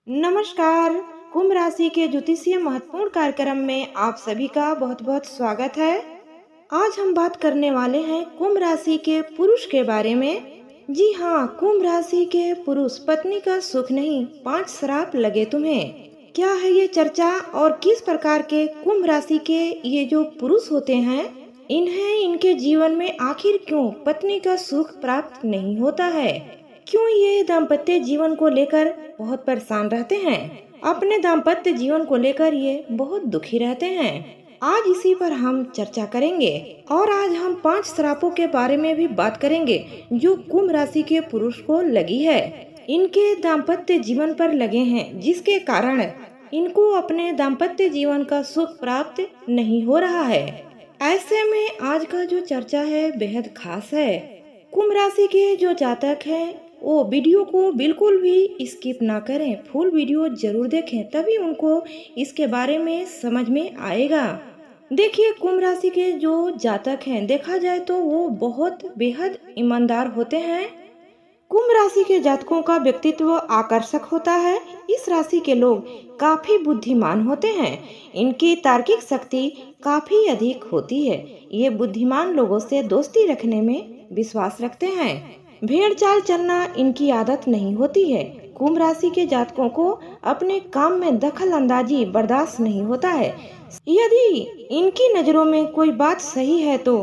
नमस्कार। कुंभ राशि के ज्योतिषीय महत्वपूर्ण कार्यक्रम में आप सभी का बहुत बहुत स्वागत है। आज हम बात करने वाले हैं कुंभ राशि के पुरुष के बारे में। जी हाँ, कुंभ राशि के पुरुष पत्नी का सुख नहीं, 5 श्राप लगे तुम्हें। क्या है ये चर्चा और किस प्रकार के कुंभ राशि के ये जो पुरुष होते हैं, इन्हें इनके जीवन में आखिर क्यों पत्नी का सुख प्राप्त नहीं होता है, क्यों ये दाम्पत्य जीवन को लेकर बहुत परेशान रहते हैं, अपने दाम्पत्य जीवन को लेकर ये बहुत दुखी रहते हैं। आज इसी पर हम चर्चा करेंगे और आज हम 5 श्रापों के बारे में भी बात करेंगे जो कुंभ राशि के पुरुष को लगी है, इनके दाम्पत्य जीवन पर लगे हैं, जिसके कारण इनको अपने दाम्पत्य जीवन का सुख प्राप्त नहीं हो रहा है। ऐसे में आज का जो चर्चा है बेहद खास है। कुंभ राशि के जो जातक हैं वो वीडियो को बिल्कुल भी स्किप ना करें, फुल वीडियो जरूर देखें, तभी उनको इसके बारे में समझ में आएगा। देखिए, कुंभ राशि के जो जातक हैं, देखा जाए तो वो बहुत बेहद ईमानदार होते हैं। कुंभ राशि के जातकों का व्यक्तित्व आकर्षक होता है। इस राशि के लोग काफी बुद्धिमान होते हैं, इनकी तार्किक शक्ति काफी अधिक होती है। ये बुद्धिमान लोगों से दोस्ती रखने में विश्वास रखते हैं। भेड़ चाल चलना इनकी आदत नहीं होती है। कुंभ राशि के जातकों को अपने काम में दखल अंदाजी बर्दाश्त नहीं होता है। यदि इनकी नजरों में कोई बात सही है तो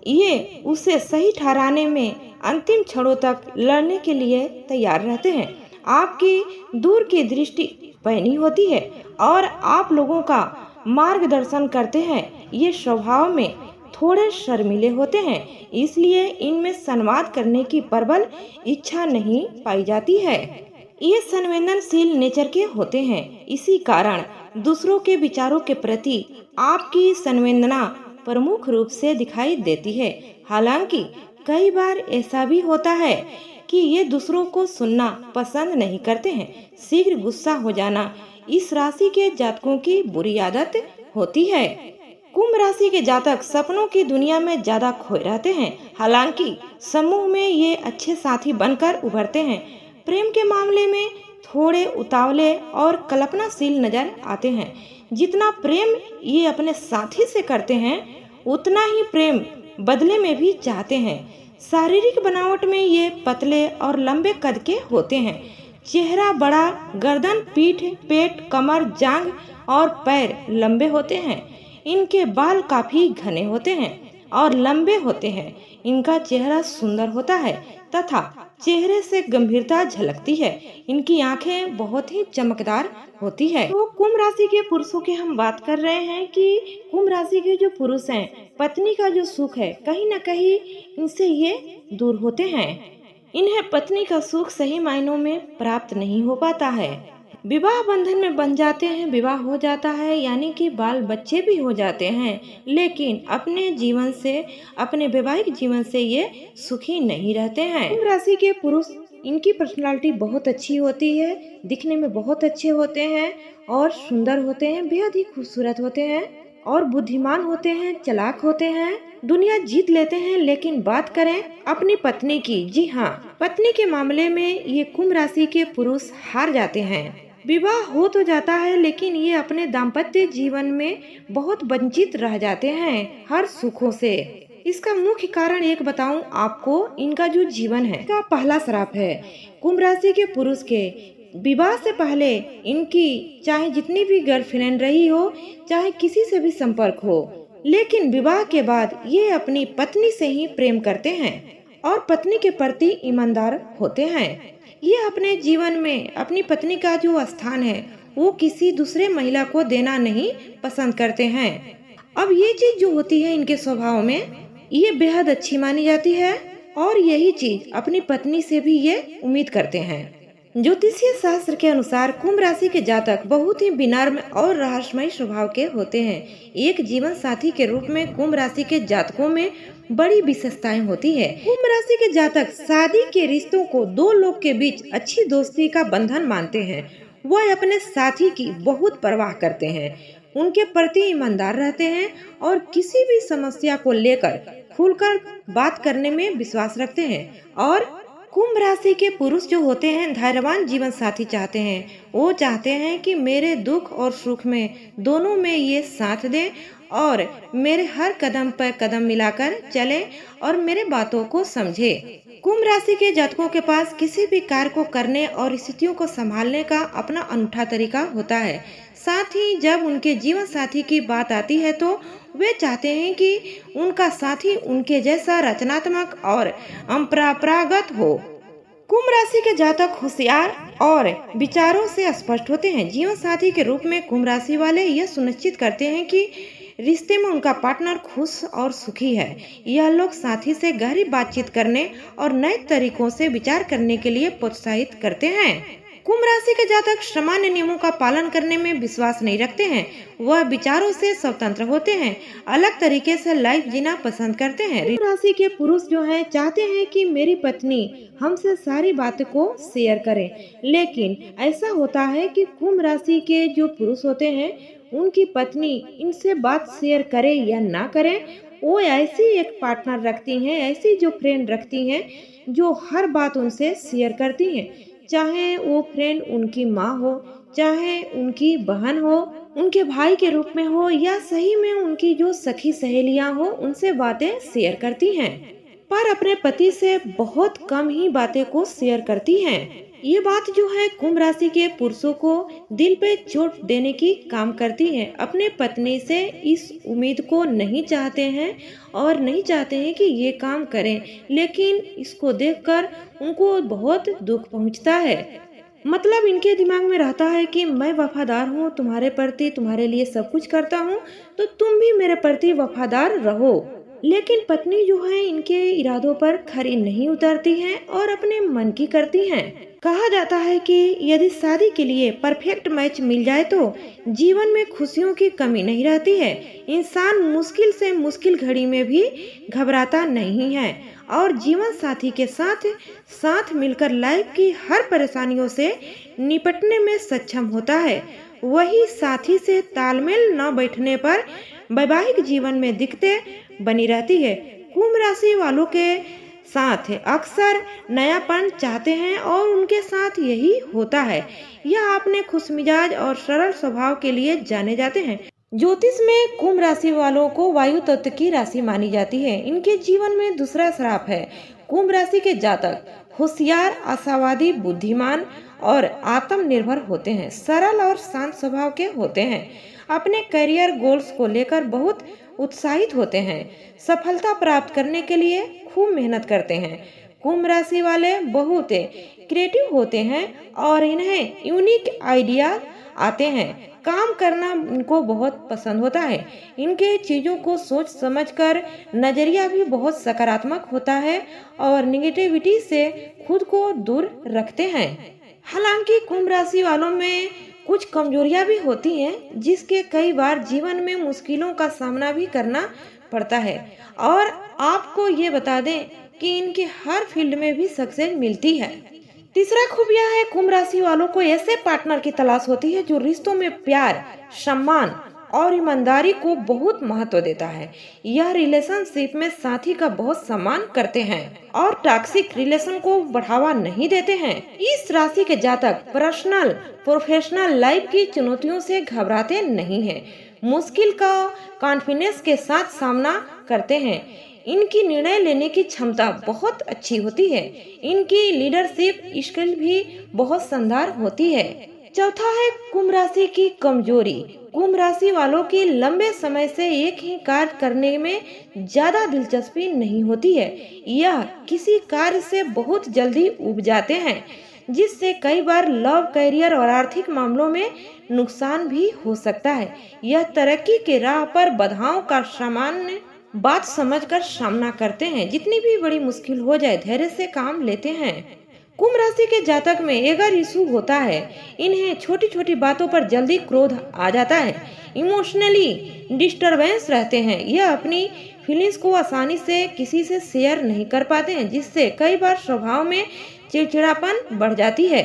ये उसे सही ठहराने में अंतिम क्षणों तक लड़ने के लिए तैयार रहते हैं। आपकी दूर की दृष्टि पैनी होती है और आप लोगों का मार्गदर्शन करते हैं। ये स्वभाव में थोड़े शर्मीले होते हैं, इसलिए इनमें संवाद करने की प्रबल इच्छा नहीं पाई जाती है। ये संवेदनशील नेचर के होते हैं, इसी कारण दूसरों के विचारों के प्रति आपकी संवेदना प्रमुख रूप से दिखाई देती है। हालांकि कई बार ऐसा भी होता है कि ये दूसरों को सुनना पसंद नहीं करते हैं। शीघ्र गुस्सा हो जाना इस राशि के जातकों की बुरी आदत होती है। कुंभ राशि के जातक सपनों की दुनिया में ज्यादा खोए रहते हैं, हालांकि समूह में ये अच्छे साथी बनकर उभरते हैं। प्रेम के मामले में थोड़े उतावले और कल्पनाशील नजर आते हैं। जितना प्रेम ये अपने साथी से करते हैं, उतना ही प्रेम बदले में भी चाहते हैं। शारीरिक बनावट में ये पतले और लंबे कद के होते हैं। चेहरा बड़ा, गर्दन, पीठ, पेट, कमर, जांघ और पैर लंबे होते हैं। इनके बाल काफी घने होते हैं और लंबे होते हैं। इनका चेहरा सुंदर होता है तथा चेहरे से गंभीरता झलकती है। इनकी आंखें बहुत ही चमकदार होती है। तो कुंभ राशि के पुरुषों की हम बात कर रहे हैं कि कुंभ राशि के जो पुरुष हैं, पत्नी का जो सुख है कहीं न कहीं इनसे ये दूर होते हैं। इन्हें पत्नी का सुख सही मायनों में प्राप्त नहीं हो पाता है। विवाह बंधन में बंध जाते हैं, विवाह हो जाता है, यानी कि बाल बच्चे भी हो जाते हैं, लेकिन अपने जीवन से, अपने वैवाहिक जीवन से ये सुखी नहीं रहते हैं। कुंभ राशि के पुरुष, इनकी पर्सनालिटी बहुत अच्छी होती है, दिखने में बहुत अच्छे होते हैं और सुंदर होते हैं, बेहद ही खूबसूरत होते हैं और बुद्धिमान होते हैं, चालाक होते हैं, दुनिया जीत लेते हैं। लेकिन बात करें अपनी पत्नी की, जी हाँ, पत्नी के मामले में ये कुंभ राशि के पुरुष हार जाते हैं। विवाह हो तो जाता है, लेकिन ये अपने दाम्पत्य जीवन में बहुत वंचित रह जाते हैं हर सुखों से। इसका मुख्य कारण एक बताऊं आपको, इनका जो जीवन है का पहला श्राप है। कुंभ राशि के पुरुष के विवाह से पहले इनकी चाहे जितनी भी गर्लफ्रेंड रही हो, चाहे किसी से भी संपर्क हो, लेकिन विवाह के बाद ये अपनी पत्नी से ही प्रेम करते हैं और पत्नी के प्रति ईमानदार होते हैं। ये अपने जीवन में अपनी पत्नी का जो स्थान है वो किसी दूसरे महिला को देना नहीं पसंद करते हैं। अब ये चीज जो होती है इनके स्वभाव में, ये बेहद अच्छी मानी जाती है और यही चीज अपनी पत्नी से भी ये उम्मीद करते हैं। ज्योतिषीय शास्त्र के अनुसार कुंभ राशि के जातक बहुत ही विनम्र और रहस्यमय स्वभाव के होते हैं। एक जीवन साथी के रूप में कुंभ राशि के जातकों में बड़ी विशेषताएं होती है। कुंभ राशि के जातक शादी के रिश्तों को दो लोग के बीच अच्छी दोस्ती का बंधन मानते हैं। वह अपने साथी की बहुत परवाह करते हैं, उनके प्रति ईमानदार रहते हैं और किसी भी समस्या को लेकर खुलकर बात करने में विश्वास रखते हैं और कुंभ राशि के पुरुष जो होते हैं धैर्यवान जीवन साथी चाहते हैं। वो चाहते हैं कि मेरे दुख और सुख में दोनों में ये साथ दें और मेरे हर कदम पर कदम मिलाकर चले और मेरे बातों को समझे। कुंभ राशि के जातकों के पास किसी भी कार्य को करने और स्थितियों को संभालने का अपना अनूठा तरीका होता है। साथ ही जब उनके जीवन साथी की बात आती है तो वे चाहते हैं कि उनका साथी उनके जैसा रचनात्मक और अपरंपरागत हो। कुंभ राशि के जातक होशियार और विचारों से स्पष्ट होते हैं। जीवन साथी के रूप में कुंभ राशि वाले यह सुनिश्चित करते हैं कि रिश्ते में उनका पार्टनर खुश और सुखी है। यह लोग साथी से गहरी बातचीत करने और नए तरीकों से विचार करने के लिए प्रोत्साहित करते हैं। कुंभ राशि के जातक सामान्य नियमों का पालन करने में विश्वास नहीं रखते हैं। वह विचारों से स्वतंत्र होते हैं, अलग तरीके से लाइफ जीना पसंद करते हैं। कुंभ राशि के पुरुष जो हैं चाहते हैं कि मेरी पत्नी हमसे सारी बातें को शेयर करे, लेकिन ऐसा होता है कि कुंभ राशि के जो पुरुष होते हैं उनकी पत्नी इनसे बात शेयर करे या ना करे, वो ऐसी एक पार्टनर रखती हैं, ऐसी जो फ्रेंड रखती हैं जो हर बात उनसे शेयर करती हैं। चाहे वो फ्रेंड उनकी माँ हो, चाहे उनकी बहन हो, उनके भाई के रूप में हो या सही में उनकी जो सखी सहेलियां हो, उनसे बातें शेयर करती हैं, पर अपने पति से बहुत कम ही बातें को शेयर करती हैं। ये बात जो है कुंभ राशि के पुरुषों को दिल पे चोट देने की काम करती है। अपने पत्नी से इस उम्मीद को नहीं चाहते हैं और नहीं चाहते हैं कि ये काम करें, लेकिन इसको देखकर उनको बहुत दुख पहुंचता है। मतलब इनके दिमाग में रहता है कि मैं वफादार हूँ तुम्हारे प्रति, तुम्हारे लिए सब कुछ करता हूँ, तो तुम भी मेरे प्रति वफादार रहो। लेकिन पत्नी जो है इनके इरादों पर खरी नहीं उतरती है और अपने मन की करती हैं। कहा जाता है कि यदि शादी के लिए परफेक्ट मैच मिल जाए तो जीवन में खुशियों की कमी नहीं रहती है। इंसान मुश्किल से मुश्किल घड़ी में भी घबराता नहीं है और जीवन साथी के साथ साथ मिलकर लाइफ की हर परेशानियों से निपटने में सक्षम होता है। वही साथी से तालमेल न बैठने पर वैवाहिक जीवन में दिक्कतें बनी रहती है। कुंभ राशि वालों के साथ अक्सर नयापन चाहते हैं और उनके साथ यही होता है। यह अपने खुशमिजाज और सरल स्वभाव के लिए जाने जाते हैं। ज्योतिष में कुंभ राशि वालों को वायु तत्व की राशि मानी जाती है। इनके जीवन में दूसरा श्राप है। कुंभ राशि के जातक होशियार, आशावादी, बुद्धिमान और आत्मनिर्भर होते हैं। सरल और शांत स्वभाव के होते हैं। अपने करियर गोल्स को लेकर बहुत उत्साहित होते हैं। सफलता प्राप्त करने के लिए खूब मेहनत करते हैं। कुंभ राशि वाले बहुत क्रिएटिव होते हैं और इन्हें यूनिक आइडिया आते हैं। काम करना इनको बहुत पसंद होता है। इनके चीज़ों को सोच समझकर नजरिया भी बहुत सकारात्मक होता है और निगेटिविटी से खुद को दूर रखते हैं। हालांकि कुंभ राशि वालों में कुछ कमजोरियां भी होती हैं, जिसके कई बार जीवन में मुश्किलों का सामना भी करना पड़ता है। और आपको ये बता दें कि इनके हर फील्ड में भी सक्सेस मिलती है। तीसरा खूबिया है कुंभ राशि वालों को ऐसे पार्टनर की तलाश होती है जो रिश्तों में प्यार, सम्मान और ईमानदारी को बहुत महत्व देता है। यह रिलेशनशिप में साथी का बहुत सम्मान करते हैं और टॉक्सिक रिलेशन को बढ़ावा नहीं देते हैं। इस राशि के जातक पर्सनल प्रोफेशनल लाइफ की चुनौतियों से घबराते नहीं हैं। मुश्किल का कॉन्फिडेंस के साथ सामना करते हैं। इनकी निर्णय लेने की क्षमता बहुत अच्छी होती है। इनकी लीडरशिप स्किल भी बहुत शानदार होती है। चौथा है कुंभ राशि की कमजोरी। कुंभ राशि वालों की लंबे समय से एक ही कार्य करने में ज्यादा दिलचस्पी नहीं होती है। यह किसी कार्य से बहुत जल्दी उब जाते हैं, जिससे कई बार लव, करियर और आर्थिक मामलों में नुकसान भी हो सकता है। यह तरक्की के राह पर बाधाओं का सामान्य बात समझकर सामना करते हैं। जितनी भी बड़ी मुश्किल हो जाए धैर्य से काम लेते हैं। कुंभ राशि के जातक में एगर इशू होता है। इन्हें छोटी छोटी बातों पर जल्दी क्रोध आ जाता है। इमोशनली डिस्टर्बेंस रहते हैं। यह अपनी फीलिंग्स को आसानी से किसी से शेयर नहीं कर पाते हैं, जिससे कई बार स्वभाव में चिड़चिड़ापन बढ़ जाती है।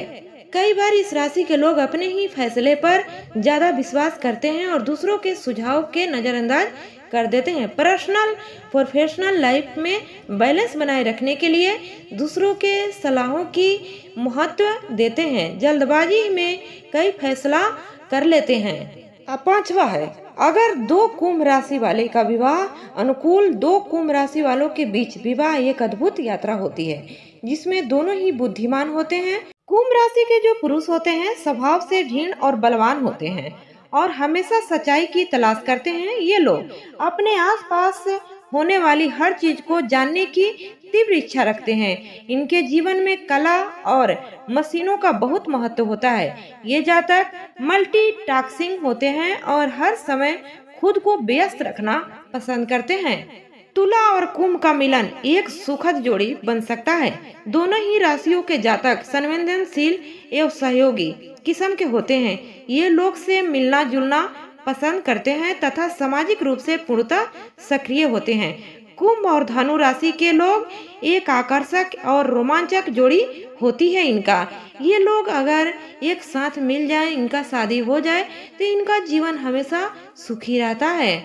कई बार इस राशि के लोग अपने ही फैसले पर ज्यादा विश्वास करते हैं और दूसरों के सुझाव के नजरअंदाज कर देते हैं। पर्सनल प्रोफेशनल लाइफ में बैलेंस बनाए रखने के लिए दूसरों के सलाहों की महत्व देते हैं। जल्दबाजी में कई फैसला कर लेते हैं। पांचवा है, अगर दो कुंभ राशि वाले का विवाह अनुकूल, दो कुंभ राशि वालों के बीच विवाह एक अद्भुत यात्रा होती है जिसमें दोनों ही बुद्धिमान होते हैं। कुंभ राशि के जो पुरुष होते हैं स्वभाव से ढीठ और बलवान होते हैं और हमेशा सच्चाई की तलाश करते हैं। ये लोग अपने आसपास होने वाली हर चीज को जानने की तीव्र इच्छा रखते हैं। इनके जीवन में कला और मशीनों का बहुत महत्व होता है। ये जातक मल्टीटास्किंग होते हैं और हर समय खुद को व्यस्त रखना पसंद करते हैं। तुला और कुंभ का मिलन एक सुखद जोड़ी बन सकता है। दोनों ही राशियों के जातक संवेदनशील एवं सहयोगी किस्म के होते हैं। ये लोग से मिलना जुलना पसंद करते हैं तथा सामाजिक रूप से पूर्णतः सक्रिय होते हैं। कुंभ और धनु राशि के लोग एक आकर्षक और रोमांचक जोड़ी होती है इनका। ये लोग अगर एक साथ मिल जाए, इनका शादी हो जाए तो इनका जीवन हमेशा सुखी रहता है।